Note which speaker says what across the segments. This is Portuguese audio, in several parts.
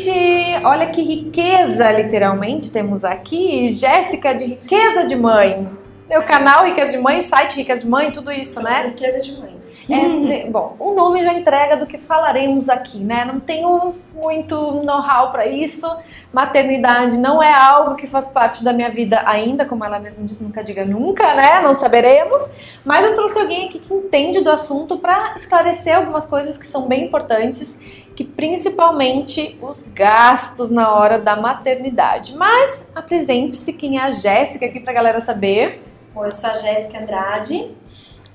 Speaker 1: gente! Olha que riqueza, literalmente, temos aqui. Jéssica de Riqueza de Mãe. O canal Riqueza de Mãe, site Riqueza de Mãe, tudo isso, né?
Speaker 2: Riqueza de Mãe.
Speaker 1: Bom, o nome já entrega do que falaremos aqui, né? Não tenho muito know-how para isso. Maternidade não é algo que faz parte da minha vida ainda, como ela mesma disse, nunca diga nunca, né? Não saberemos. Mas eu trouxe alguém aqui que entende do assunto para esclarecer algumas coisas que são bem importantes, que principalmente os gastos na hora da maternidade. Mas apresente-se, quem é a Jéssica aqui para a galera saber.
Speaker 2: Bom, eu sou a Jéssica Andrade.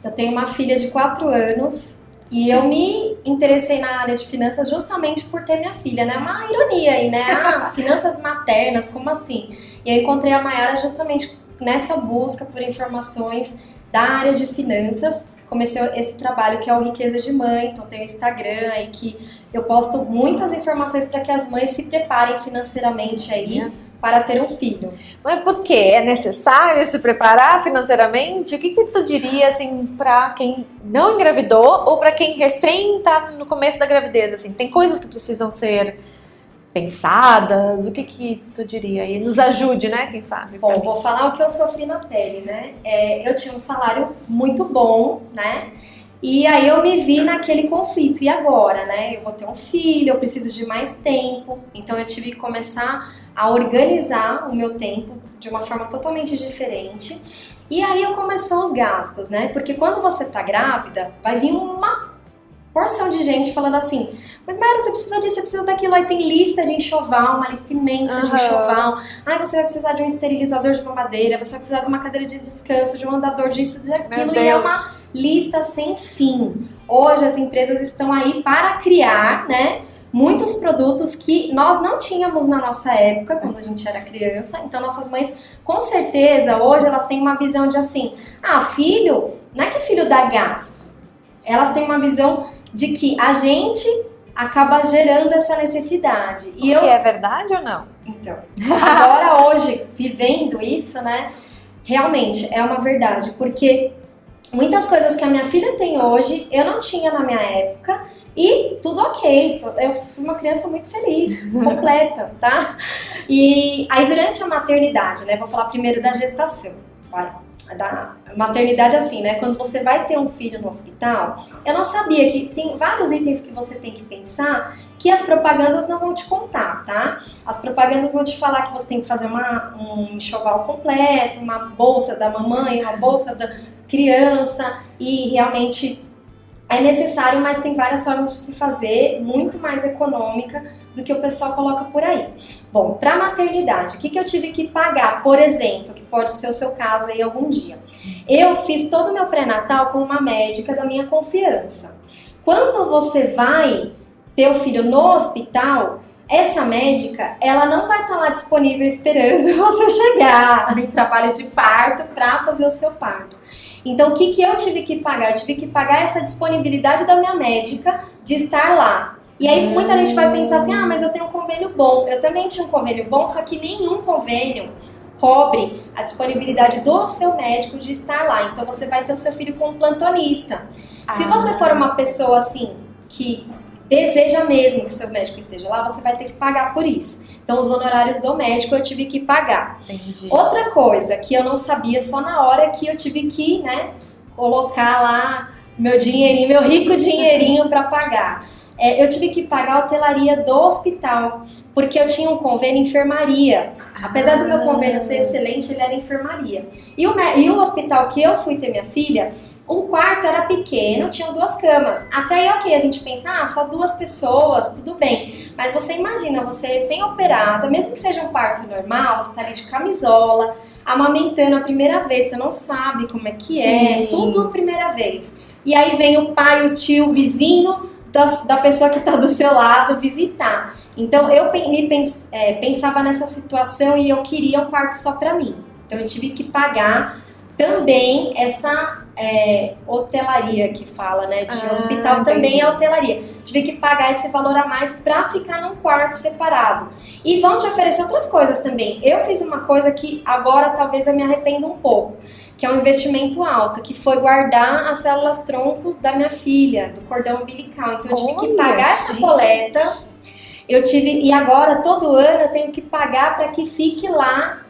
Speaker 2: Eu tenho uma filha de 4 anos e eu me interessei na área de finanças justamente por ter minha filha, né? Uma ironia aí, né? Finanças maternas, como assim? E eu encontrei a Mayara justamente nessa busca por informações da área de finanças. Comecei esse trabalho que é o Riqueza de Mãe, então tem o Instagram aí que eu posto muitas informações para que as mães se preparem financeiramente aí para ter um filho.
Speaker 1: Mas por quê? É necessário se preparar financeiramente? O que tu diria, assim, para quem não engravidou ou para quem recém tá no começo da gravidez, assim? Tem coisas que precisam ser pensadas? O que tu diria? E nos ajude, né? Quem sabe?
Speaker 2: Bom, vou falar o que eu sofri na pele, né? Eu tinha um salário muito bom, né? E aí eu me vi naquele conflito. E agora, né? Eu vou ter um filho, eu preciso de mais tempo. Então eu tive que começar a organizar o meu tempo de uma forma totalmente diferente. E aí começou os gastos, né? Porque quando você tá grávida, vai vir uma porção de gente falando assim, mas Mayara, você precisa disso, você precisa daquilo. Aí tem lista de enxoval, uma lista imensa de enxoval. Ai, você vai precisar de um esterilizador de mamadeira, você vai precisar de uma cadeira de descanso, de um andador disso, de aquilo. E é uma lista sem fim. Hoje as empresas estão aí para criar, né, muitos produtos que nós não tínhamos na nossa época, quando a gente era criança. Então nossas mães, com certeza, hoje elas têm uma visão de assim, filho, não é que filho dá gasto. Elas têm uma visão de que a gente acaba gerando essa necessidade.
Speaker 1: E é verdade ou não?
Speaker 2: Então, agora hoje, vivendo isso, né, realmente é uma verdade, porque muitas coisas que a minha filha tem hoje, eu não tinha na minha época, e tudo ok, eu fui uma criança muito feliz, completa, tá? E aí durante a maternidade, né, vou falar primeiro da gestação, da maternidade assim, né, quando você vai ter um filho no hospital, eu não sabia que tem vários itens que você tem que pensar que as propagandas não vão te contar, tá? As propagandas vão te falar que você tem que fazer um enxoval completo, uma bolsa da mamãe, uma bolsa da criança, e realmente é necessário, mas tem várias formas de se fazer, muito mais econômica do que o pessoal coloca por aí. Bom, para maternidade, o que eu tive que pagar, por exemplo, que pode ser o seu caso aí algum dia? Eu fiz todo o meu pré-natal com uma médica da minha confiança. Quando você vai ter o filho no hospital, essa médica, ela não vai estar lá disponível esperando você chegar em trabalho de parto para fazer o seu parto. Então, o que eu tive que pagar? Eu tive que pagar essa disponibilidade da minha médica de estar lá. E aí, muita gente vai pensar assim, mas eu tenho um convênio bom. Eu também tinha um convênio bom, só que nenhum convênio cobre a disponibilidade do seu médico de estar lá. Então, você vai ter o seu filho como plantonista. Se você for uma pessoa, assim, que deseja mesmo que o seu médico esteja lá, você vai ter que pagar por isso. Então, os honorários do médico eu tive que pagar.
Speaker 1: Entendi.
Speaker 2: Outra coisa que eu não sabia só na hora que eu tive que, né, colocar lá meu dinheirinho, meu rico dinheirinho para pagar. Eu tive que pagar a hotelaria do hospital, porque eu tinha um convênio enfermaria. Apesar do meu convênio ser excelente, ele era enfermaria. E o hospital que eu fui ter minha filha, o quarto era pequeno, tinham 2 camas. Até aí, ok, a gente pensa, só 2 pessoas, tudo bem. Mas você imagina, você recém-operada, mesmo que seja um parto normal, você tá ali de camisola, amamentando a primeira vez, você não sabe como é que é, tudo a primeira vez. E aí vem o pai, o tio, o vizinho da pessoa que tá do seu lado visitar. Então eu pensava nessa situação e eu queria um quarto só pra mim. Então eu tive que pagar também essa hotelaria que fala, né? De hospital também é hotelaria. Tive que pagar esse valor a mais pra ficar num quarto separado. E vão te oferecer outras coisas também. Eu fiz uma coisa que agora talvez eu me arrependa um pouco, que é um investimento alto, que foi guardar as células-tronco da minha filha, do cordão umbilical. Então eu tive que pagar essa coleta. E agora todo ano eu tenho que pagar para que fique lá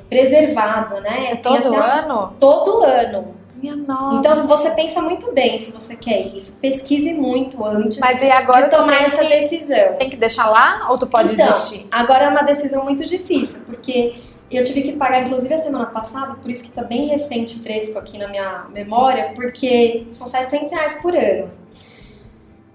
Speaker 2: preservado, né?
Speaker 1: É todo ano?
Speaker 2: Todo ano.
Speaker 1: Minha nossa.
Speaker 2: Então você pensa muito bem se você quer isso. Pesquise muito antes
Speaker 1: Mas e agora
Speaker 2: de tomar essa decisão.
Speaker 1: Tem que deixar lá ou tu pode desistir?
Speaker 2: Agora é uma decisão muito difícil, porque eu tive que pagar, inclusive, a semana passada, por isso que tá bem recente, fresco aqui na minha memória, porque são R$700 por ano.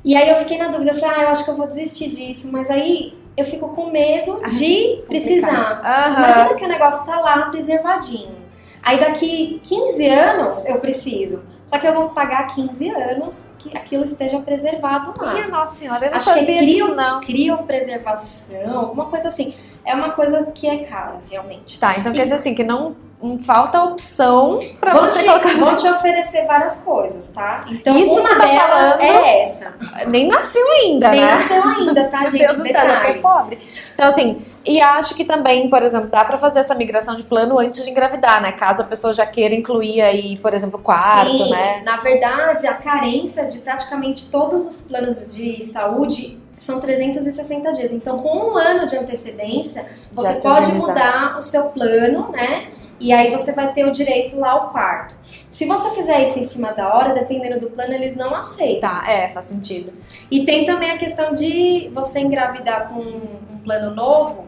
Speaker 2: E aí eu fiquei na dúvida, eu falei, eu acho que eu vou desistir disso, mas aí eu fico com medo de precisar. Imagina que o negócio tá lá preservadinho. Aí daqui 15 anos eu preciso. Só que eu vou pagar 15 anos que aquilo esteja preservado lá.
Speaker 1: Minha nossa senhora, eu não
Speaker 2: Acho
Speaker 1: sabia disso, não.
Speaker 2: Criopreservação, alguma coisa assim. É uma coisa que é cara, realmente.
Speaker 1: Tá, então quer dizer assim, que não falta opção pra você colocar...
Speaker 2: Vão te oferecer várias coisas, tá? Então
Speaker 1: isso
Speaker 2: uma
Speaker 1: tu tá
Speaker 2: delas
Speaker 1: falando...
Speaker 2: é essa.
Speaker 1: Nem nasceu ainda,
Speaker 2: Nem
Speaker 1: né?
Speaker 2: nasceu ainda, tá, gente?
Speaker 1: Meu Deus do céu, eu tô pobre. Então assim, e acho que também, por exemplo, dá pra fazer essa migração de plano antes de engravidar, né? Caso a pessoa já queira incluir aí, por exemplo, quarto,
Speaker 2: Sim,
Speaker 1: né?
Speaker 2: Na verdade, a carência de praticamente todos os planos de saúde são 360 dias. Então, com um ano de antecedência, você pode mudar o seu plano, né? E aí você vai ter o direito lá ao quarto. Se você fizer isso em cima da hora, dependendo do plano, eles não aceitam.
Speaker 1: Tá, faz sentido.
Speaker 2: E tem também a questão de você engravidar com um plano novo.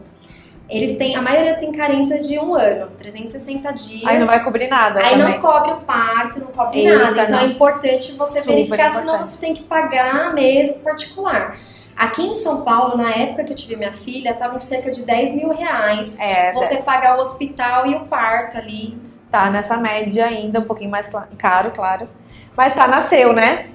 Speaker 2: A maioria tem carência de um ano, 360 dias.
Speaker 1: Aí não vai cobrir nada
Speaker 2: Aí
Speaker 1: também.
Speaker 2: não cobre o parto, não cobre
Speaker 1: Eita,
Speaker 2: nada. Então é importante você
Speaker 1: super
Speaker 2: verificar,
Speaker 1: importante.
Speaker 2: senão você tem que pagar mesmo particular. Aqui em São Paulo, na época que eu tive minha filha, estava em cerca de R$10.000. Você pagar o hospital e o parto ali.
Speaker 1: Tá nessa média ainda, um pouquinho mais caro, claro. Mas tá, nasceu, né?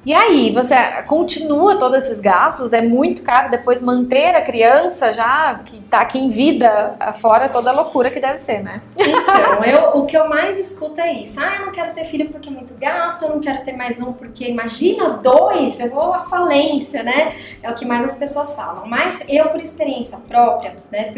Speaker 1: E aí, você continua todos esses gastos? É muito caro depois manter a criança já que tá aqui em vida, fora toda a loucura que deve ser, né?
Speaker 2: Então, o que eu mais escuto é isso. Eu não quero ter filho porque é muito gasto, eu não quero ter mais um porque, imagina, 2, eu vou à falência, né? É o que mais as pessoas falam. Mas eu, por experiência própria, né,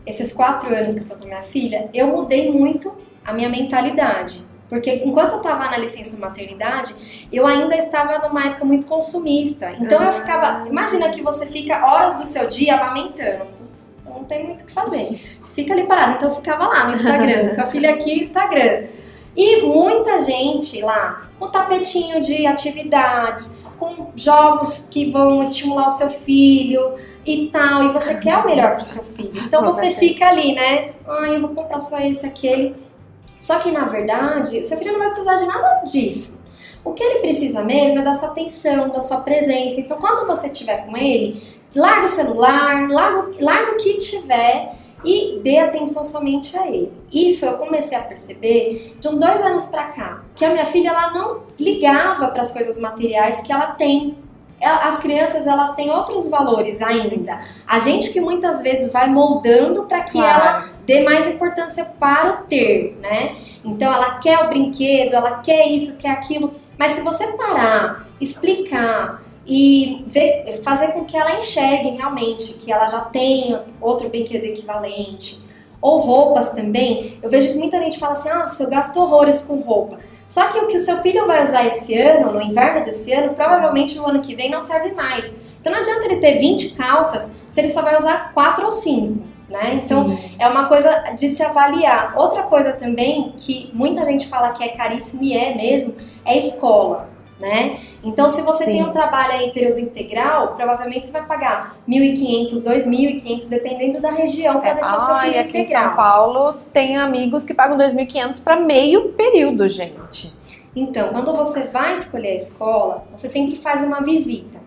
Speaker 2: esses 4 anos que eu tô com minha filha, eu mudei muito a minha mentalidade. Porque enquanto eu estava na licença maternidade, eu ainda estava numa época muito consumista. Então eu ficava... Imagina que você fica horas do seu dia amamentando. Então não tem muito o que fazer. Você fica ali parado. Então eu ficava lá no Instagram, com a filha aqui no Instagram. E muita gente lá, com tapetinho de atividades, com jogos que vão estimular o seu filho e tal. E você quer o melhor para o seu filho. Então você fica ali, né? Eu vou comprar só esse, aquele... Só que, na verdade, seu filho não vai precisar de nada disso. O que ele precisa mesmo é da sua atenção, da sua presença. Então, quando você estiver com ele, larga o celular, larga o que tiver e dê atenção somente a ele. Isso eu comecei a perceber de uns 2 anos pra cá, que a minha filha ela não ligava para as coisas materiais que ela tem. As crianças, elas têm outros valores ainda. A gente que muitas vezes vai moldando para que ela dê mais importância para o ter, né? Então, ela quer o brinquedo, ela quer isso, quer aquilo. Mas se você parar, explicar e fazer com que ela enxergue realmente que ela já tem outro brinquedo equivalente, ou roupas também, eu vejo que muita gente fala assim, eu gasto horrores com roupa. Só que o que o seu filho vai usar esse ano, no inverno desse ano, provavelmente no ano que vem não serve mais. Então não adianta ele ter 20 calças se ele só vai usar 4 ou 5, né? Então é uma coisa de se avaliar. Outra coisa também que muita gente fala que é caríssimo e é mesmo, é escola, né? Então se você tem um trabalho aí em período integral, provavelmente você vai pagar R$1.500, R$2.500, dependendo da região, para deixar o seu filho
Speaker 1: aqui
Speaker 2: integral.
Speaker 1: em São Paulo tem amigos que pagam R$2.500 para meio período, gente.
Speaker 2: Então, quando você vai escolher a escola, você sempre faz uma visita.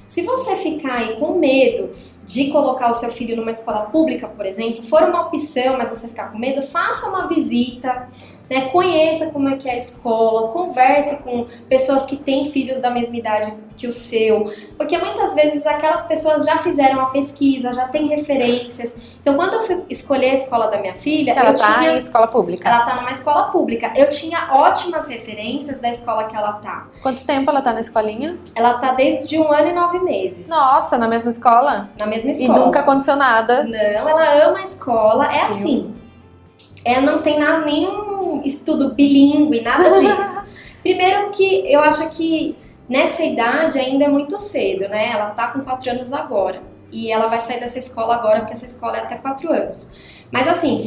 Speaker 2: Se você ficar aí com medo de colocar o seu filho numa escola pública, por exemplo, for uma opção, mas você ficar com medo, faça uma visita, né? Conheça como é que é a escola, converse com pessoas que têm filhos da mesma idade que o seu, porque muitas vezes aquelas pessoas já fizeram a pesquisa, já têm referências. Então, quando eu fui escolher a escola da minha filha,
Speaker 1: ela tá em escola pública.
Speaker 2: Ela tá numa escola pública. Eu tinha ótimas referências da escola que ela tá.
Speaker 1: Quanto tempo ela tá na escolinha?
Speaker 2: Ela tá desde 1 ano e 9 meses.
Speaker 1: Nossa, na mesma escola?
Speaker 2: Na mesma escola.
Speaker 1: E nunca aconteceu nada?
Speaker 2: Não, ela ama a escola. É assim, não tem nenhum estudo bilíngue, nada disso. Primeiro que eu acho que nessa idade ainda é muito cedo, né? Ela tá com 4 anos agora. E ela vai sair dessa escola agora, porque essa escola é até 4 anos. Mas assim,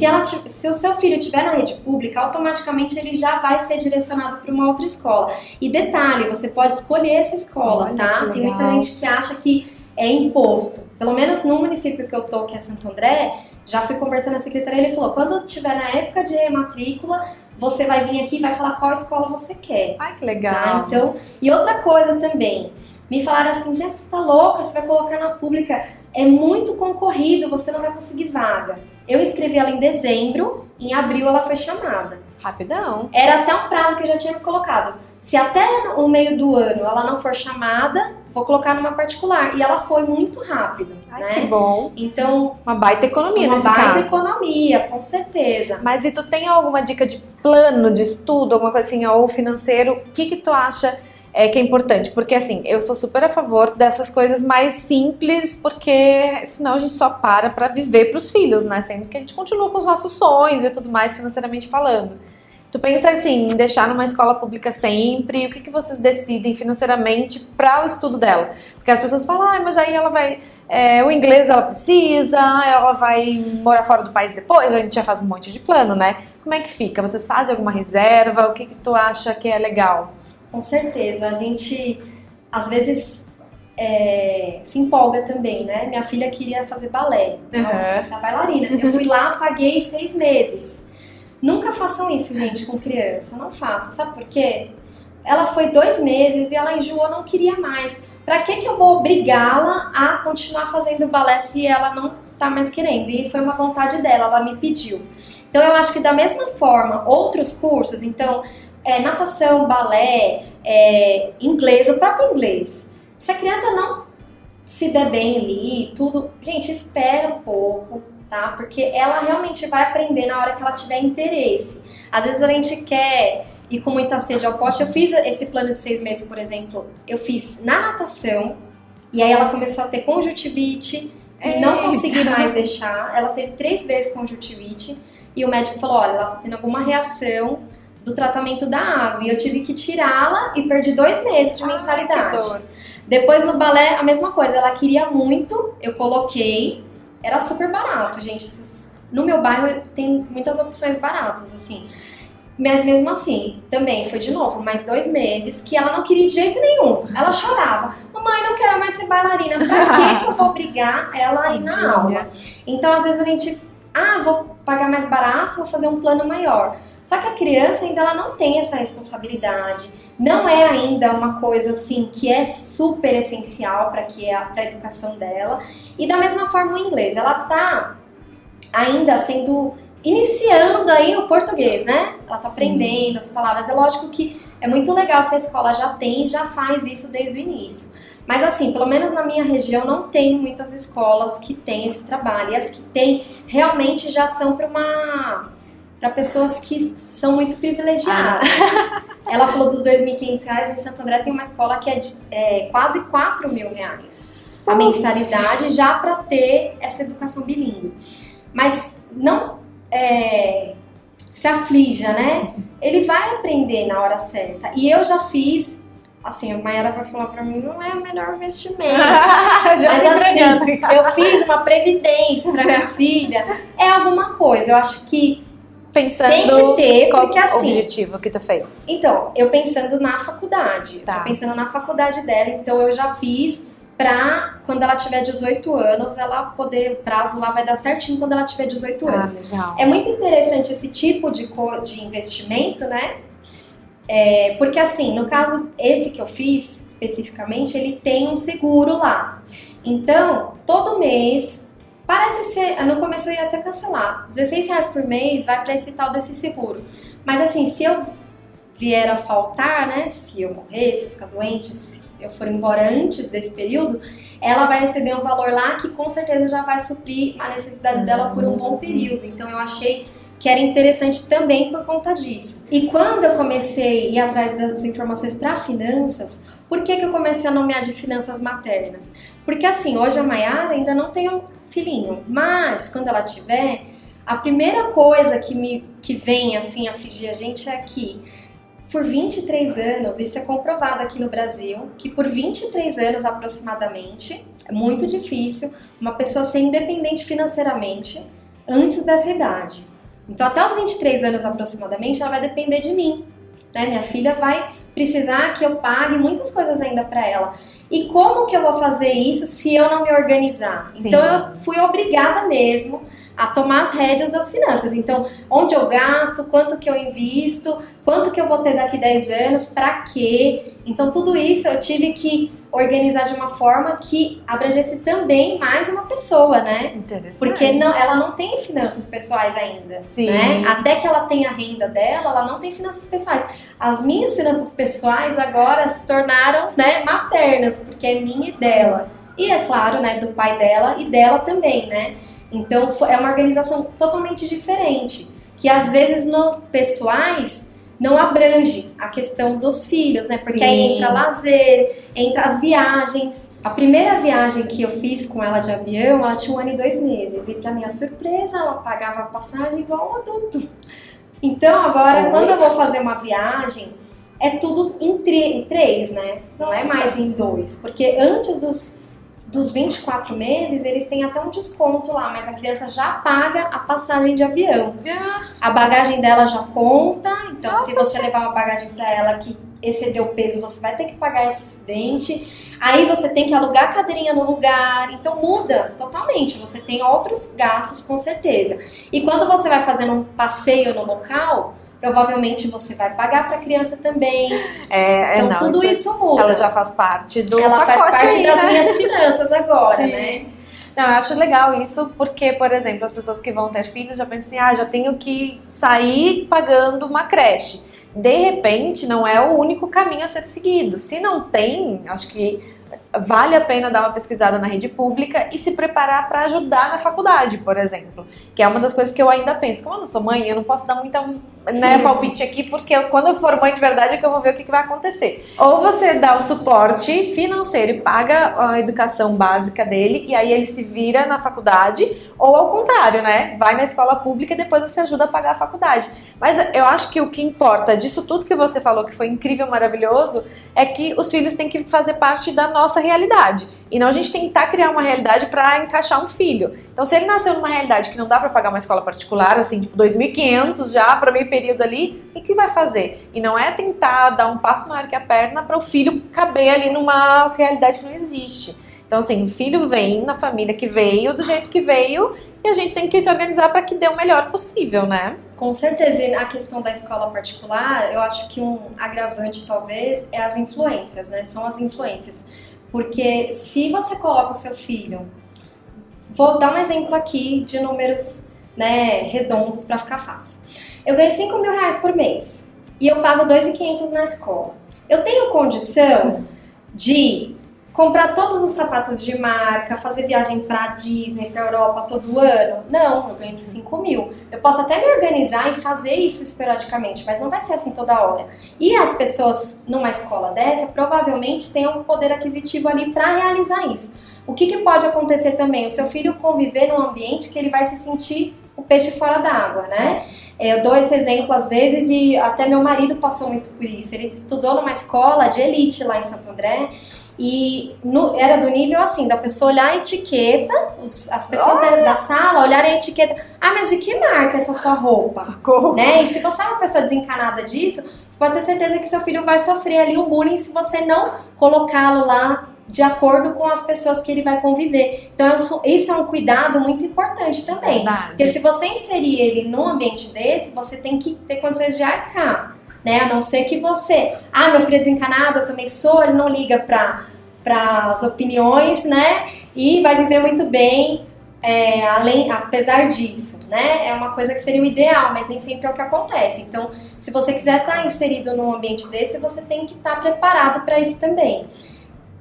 Speaker 2: se o seu filho estiver na rede pública, automaticamente ele já vai ser direcionado para uma outra escola. E detalhe, você pode escolher essa escola,
Speaker 1: Olha,
Speaker 2: tá?
Speaker 1: que
Speaker 2: Tem muita
Speaker 1: legal.
Speaker 2: gente que acha que é imposto. Pelo menos no município que eu tô, que é Santo André, já fui conversando na secretaria, ele falou, quando tiver na época de rematrícula, você vai vir aqui e vai falar qual escola você quer.
Speaker 1: Ai, que
Speaker 2: Tá?
Speaker 1: legal.
Speaker 2: Então, e outra coisa também, me falaram assim, Jéssica, você tá louca, você vai colocar na pública, é muito concorrido, você não vai conseguir vaga. Eu inscrevi ela em dezembro, em abril ela foi chamada.
Speaker 1: Rapidão.
Speaker 2: Era até um prazo que eu já tinha colocado. Se até o meio do ano ela não for chamada, vou colocar numa particular. E ela foi muito rápido,
Speaker 1: Ai,
Speaker 2: né?
Speaker 1: que bom.
Speaker 2: Então,
Speaker 1: Uma baita economia
Speaker 2: uma
Speaker 1: nesse
Speaker 2: baita
Speaker 1: caso.
Speaker 2: economia, com certeza.
Speaker 1: Mas e tu tem alguma dica de plano de estudo, alguma coisa assim, ou financeiro? O que tu acha que é importante? Porque assim, eu sou super a favor dessas coisas mais simples, porque senão a gente só para viver pros filhos, né? Sendo que a gente continua com os nossos sonhos e tudo mais, financeiramente falando. Tu pensa assim, em deixar numa escola pública sempre? O que vocês decidem financeiramente para o estudo dela? Porque as pessoas falam, mas aí ela vai... o inglês ela precisa, ela vai morar fora do país depois, a gente já faz um monte de plano, né? Como é que fica? Vocês fazem alguma reserva? O que tu acha que é legal?
Speaker 2: Com certeza. A gente, às vezes, se empolga também, né? Minha filha queria fazer balé. Nossa, essa bailarina. Eu fui lá, paguei 6 meses. Nunca façam isso, gente, com criança. Não façam. Sabe por quê? Ela foi 2 meses e ela enjoou, não queria mais. Pra que eu vou obrigá-la a continuar fazendo balé se ela não tá mais querendo? E foi uma vontade dela, ela me pediu. Então eu acho que da mesma forma, outros cursos, então, natação, balé, inglês, o próprio inglês. Se a criança não se der bem ali, tudo, gente, espera um pouco. Tá? Porque ela realmente vai aprender na hora que ela tiver interesse. Às vezes a gente quer ir com muita sede ao pote. Eu fiz esse plano de 6 meses, por exemplo, eu fiz na natação, e aí ela começou a ter conjuntivite, e não consegui mais deixar. Ela teve 3 vezes conjuntivite, e o médico falou, olha, ela tá tendo alguma reação do tratamento da água, e eu tive que tirá-la e perdi 2 meses de mensalidade.
Speaker 1: Que dor.
Speaker 2: Depois no balé, a mesma coisa, ela queria muito, eu coloquei. Era super barato, gente. No meu bairro tem muitas opções baratas, assim. Mas mesmo assim, também foi de novo, mais 2 meses que ela não queria de jeito nenhum. Ela chorava. Mamãe, não quero mais ser bailarina. Pra que eu vou obrigar ela a ir na aula? Então, às vezes a gente... vou pagar mais barato, vou fazer um plano maior. Só que a criança ainda ela não tem essa responsabilidade. Não é ainda uma coisa assim que é super essencial para a educação dela. E da mesma forma o inglês, ela tá ainda iniciando aí o português, né? Ela tá aprendendo as palavras. É lógico que é muito legal se a escola já faz isso desde o início. Mas assim, pelo menos na minha região não tem muitas escolas que têm esse trabalho. E as que tem realmente já são para pessoas que são muito privilegiadas. Ela falou dos R$2.500, em Santo André tem uma escola que é de quase R$4.000 a mensalidade já para ter essa educação bilíngue. Mas não se aflija, né? Ele vai aprender na hora certa. E eu já fiz, assim, a Mayara vai falar pra mim, não é o melhor investimento. Mas assim, eu fiz uma previdência pra minha filha. É alguma coisa, eu acho que
Speaker 1: pensando
Speaker 2: tem que ter, porque assim...
Speaker 1: objetivo que tu fez?
Speaker 2: Então, eu pensando na faculdade.
Speaker 1: Tá.
Speaker 2: Tô pensando na faculdade dela, então eu já fiz pra quando ela tiver 18 anos, ela poder, o prazo lá vai dar certinho quando ela tiver 18 anos.
Speaker 1: Legal.
Speaker 2: É muito interessante esse tipo de investimento, né? Porque assim, no caso esse que eu fiz, especificamente, ele tem um seguro lá. Então, todo mês, parece ser, no começo eu ia até cancelar, R$16 por mês vai para esse tal desse seguro. Mas assim, se eu vier a faltar, né, se eu morrer, se eu ficar doente, se eu for embora antes desse período, ela vai receber um valor lá que com certeza já vai suprir a necessidade dela por um bom período. Então eu achei que era interessante também por conta disso. E quando eu comecei a ir atrás das informações para finanças, por que eu comecei a nomear de finanças maternas? Porque assim, hoje a Mayara ainda não tem um filhinho, mas quando ela tiver, a primeira coisa que vem assim afligir a gente é que por 23 anos, isso é comprovado aqui no Brasil, que por 23 anos aproximadamente, é muito difícil uma pessoa ser independente financeiramente antes dessa idade. Então, até os 23 anos aproximadamente, ela vai depender de mim, né? Minha filha vai precisar que eu pague muitas coisas ainda para ela. E como que eu vou fazer isso se eu não me organizar?
Speaker 1: Sim.
Speaker 2: Então, eu fui obrigada mesmo a tomar as rédeas das finanças. Então, onde eu gasto, quanto que eu invisto, quanto que eu vou ter daqui 10 anos, pra quê? Então, tudo isso eu tive que organizar de uma forma que abrangesse também mais uma pessoa, né?
Speaker 1: Interessante.
Speaker 2: Porque ela não tem finanças pessoais ainda,
Speaker 1: Sim.
Speaker 2: né? Até que ela tenha a renda dela, ela não tem finanças pessoais. As minhas finanças pessoais agora se tornaram, né, maternas, porque é minha e dela. E é claro, né, do pai dela e dela também, né? Então, é uma organização totalmente diferente, que às vezes no pessoais não abrange a questão dos filhos, né? Porque
Speaker 1: Sim.
Speaker 2: aí entra lazer, entra as viagens. A primeira viagem que eu fiz com ela de avião, ela tinha 1 ano e 2 meses. E pra minha surpresa, ela pagava a passagem igual um adulto. Então, agora, quando eu vou fazer uma viagem, é tudo em 3, né? Não é mais em 2. Porque antes dos 24 meses, eles têm até um desconto lá, mas a criança já paga a passagem de avião. A bagagem dela já conta, então se você levar uma bagagem para ela que excedeu o peso, você vai ter que pagar esse excedente. Aí você tem que alugar a cadeirinha no lugar, então muda totalmente, você tem outros gastos com certeza. E quando você vai fazendo um passeio no local, provavelmente você vai pagar para a criança também. Então tudo isso muda.
Speaker 1: Ela já faz parte do
Speaker 2: Ela
Speaker 1: pacote
Speaker 2: faz parte
Speaker 1: aí,
Speaker 2: das
Speaker 1: né?
Speaker 2: minhas finanças agora,
Speaker 1: Sim.
Speaker 2: né?
Speaker 1: Não, eu acho legal isso porque, por exemplo, as pessoas que vão ter filhos já pensam assim, já tenho que sair pagando uma creche. De repente, não é o único caminho a ser seguido. Se não tem, acho que vale a pena dar uma pesquisada na rede pública e se preparar para ajudar na faculdade, por exemplo. Que é uma das coisas que eu ainda penso. Como eu não sou mãe, eu não posso dar muita palpite aqui, porque quando eu for mãe de verdade é que eu vou ver o que vai acontecer. Ou você dá o suporte financeiro e paga a educação básica dele, e aí ele se vira na faculdade, ou ao contrário, né? Vai na escola pública e depois você ajuda a pagar a faculdade. Mas eu acho que o que importa disso tudo que você falou, que foi incrível, maravilhoso, é que os filhos têm que fazer parte da nossa realidade. E não a gente tentar criar uma realidade para encaixar um filho. Então, se ele nasceu numa realidade que não dá para pagar uma escola particular, assim, tipo 2.500 já para meio período ali, o que vai fazer? E não é tentar dar um passo maior que a perna para o filho caber ali numa realidade que não existe. Então, assim, o filho vem na família que veio, do jeito que veio, e a gente tem que se organizar para que dê o melhor possível, né?
Speaker 2: Com certeza, e a questão da escola particular, eu acho que um agravante talvez é as influências, né? São as influências. Porque se você coloca o seu filho, vou dar um exemplo aqui de números, né, redondos para ficar fácil. Eu ganho 5 mil reais por mês e eu pago 2.500 na escola. Eu tenho condição de comprar todos os sapatos de marca, fazer viagem pra Disney, pra Europa todo ano? Não, eu ganho de 5 mil. Eu posso até me organizar e fazer isso esporadicamente, mas não vai ser assim toda hora. E as pessoas numa escola dessa provavelmente têm um poder aquisitivo ali para realizar isso. O que pode acontecer também? O seu filho conviver num ambiente que ele vai se sentir o peixe fora d'água, né? Eu dou esse exemplo às vezes e até meu marido passou muito por isso. Ele estudou numa escola de elite lá em Santo André. E era do nível assim, da pessoa olhar a etiqueta, as pessoas da sala olharem a etiqueta. Ah, mas de que marca essa sua roupa?
Speaker 1: Socorro!
Speaker 2: Né? E se você é uma pessoa desencanada disso, você pode ter certeza que seu filho vai sofrer ali um bullying se você não colocá-lo lá de acordo com as pessoas que ele vai conviver. Então, isso é um cuidado muito importante também.
Speaker 1: Verdade.
Speaker 2: Porque se você inserir ele num ambiente desse, você tem que ter condições de arcar. Né? A não ser que você... Ah, meu filho é desencanado, eu também sou, ele não liga para as opiniões, né? E vai viver muito bem, apesar disso, né? É uma coisa que seria o ideal, mas nem sempre é o que acontece. Então, se você quiser estar inserido num ambiente desse, você tem que estar preparado para isso também.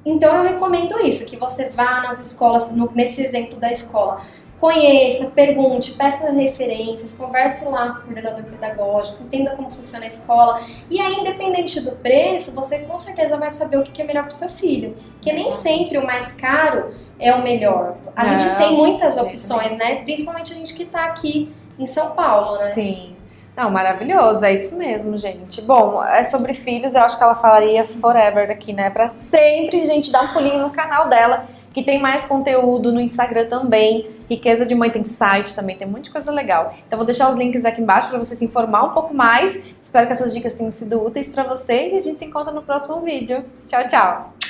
Speaker 2: Então, eu recomendo isso, que você vá nas escolas, nesse exemplo da escola, conheça, pergunte, peça referências, converse lá com o coordenador pedagógico, entenda como funciona a escola. E aí, independente do preço, você com certeza vai saber o que é melhor para o seu filho. Porque nem sempre o mais caro é o melhor. A gente tem muitas opções, né? Principalmente a gente que está aqui em São Paulo, né?
Speaker 1: Sim. Não, maravilhoso, é isso mesmo, gente. Bom, é sobre filhos, eu acho que ela falaria forever aqui, né? Pra sempre, gente, dá um pulinho no canal dela, que tem mais conteúdo no Instagram também. Riqueza de Mãe tem site também, tem muita coisa legal. Então vou deixar os links aqui embaixo pra você se informar um pouco mais. Espero que essas dicas tenham sido úteis pra você e a gente se encontra no próximo vídeo. Tchau, tchau!